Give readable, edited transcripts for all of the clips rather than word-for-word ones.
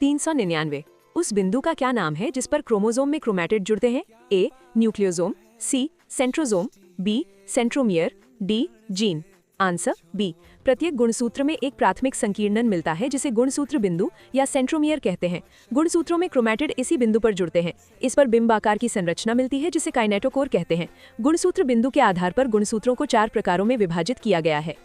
399। उस बिंदु का क्या नाम है जिस पर क्रोमोसोम में क्रोमैटिड जुड़ते हैं? A nucleosome, C centrosome, B centromere, D gene. Answer B. प्रत्येक गुणसूत्र में एक प्राथमिक संकीर्णन मिलता है जिसे गुणसूत्र बिंदु या सेंट्रोमियर कहते हैं। गुणसूत्रों में क्रोमैटिड इसी बिंदु पर जुड़ते हैं। इस पर बिंब आकार की संरचना मिलती है जिसे काइनेटोकोर कहते हैं। गुणसूत्र बिंदु के आधार पर गुणसूत्रों को 4 प्रकारों में विभाजित किया गया है।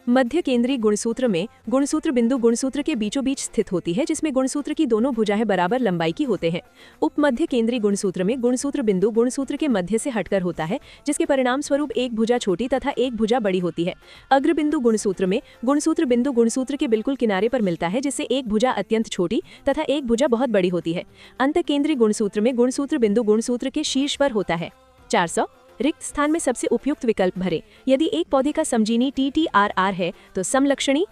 मध्य केंद्रीय गुणसूत्र में गुणसूत्र बिंदु गुणसूत्र के बीचों बीच स्थित होती है जिसमें गुणसूत्र की दोनों भुजाएं बराबर लंबाई की होते हैं। उपमध्य केंद्रीय गुणसूत्र में गुणसूत्र बिंदु गुणसूत्र के मध्य से हटकर होता है जिसके परिणाम स्वरूप एक भुजा छोटी तथा एक भुजा बड़ी होती है। अग्रबिंदु गुणसूत्र में गुणसूत्र बिंदु गुणसूत्र के बिल्कुल किनारे पर मिलता है जिससे एक भुजा अत्यंत छोटी तथा एक भुजा बहुत बड़ी होती है। अंत केंद्रीय गुणसूत्र में गुणसूत्र बिंदु गुणसूत्र के शीर्ष पर होता है। 400। रिक्त स्थान में सबसे उपयुक्त विकल्प भरें। यदि एक पौधे का समजीनी TTRR है तो समलक्षणी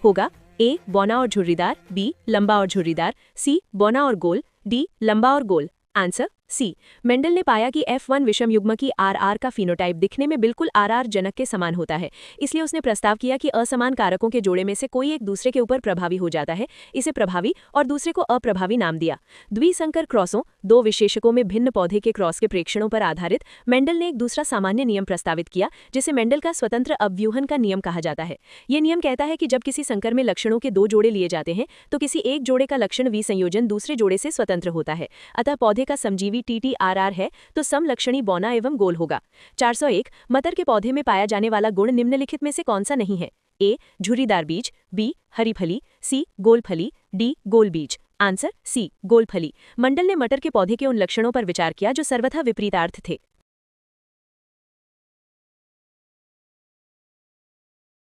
होगा ए बौना और झुर्रीदार, बी लंबा और झुर्रीदार, सी बौना और गोल, डी लंबा और गोल। Answer C. मेंडल ने पाया कि F1 विषम युग्म की RR का फिनोटाइप दिखने में बिल्कुल RR जनक के समान होता है। इसलिए उसने प्रस्ताव किया कि असमान कारकों के जोड़े में से कोई एक दूसरे के ऊपर प्रभावी हो जाता है। इसे प्रभावी और दूसरे को अप्रभावी नाम दिया। द्विसंकर क्रॉसों, दो विशेषकों में भिन्न पौधे के क्रॉस के प्रेक्षणों पर आधारित मेंडल ने एक दूसरा सामान्य नियम प्रस्तावित किया जिसे मेंडल का स्वतंत्र अवव्यूहन का नियम कहा जाता है। यह नियम कहता है कि जब किसी संकर में लक्षणों के 2 जोड़े लिए जाते हैं तो किसी एक जोड़े का लक्षण विसंयोजन दूसरे जोड़े से स्वतंत्र होता है। अतः पौधे का समजीवी TTRR है तो समलक्षणी बौना एवं गोल होगा। 401। मटर के पौधे में पाया जाने वाला गुण निम्नलिखित में से कौन सा नहीं है? ए झुर्रीदार बीज, बी हरी फली, सी गोल फली, डी गोल बीज। आंसर सी गोल फली। मंडल ने मटर के पौधे के उन लक्षणों पर विचार किया जो सर्वथा विपरीतार्थ थे।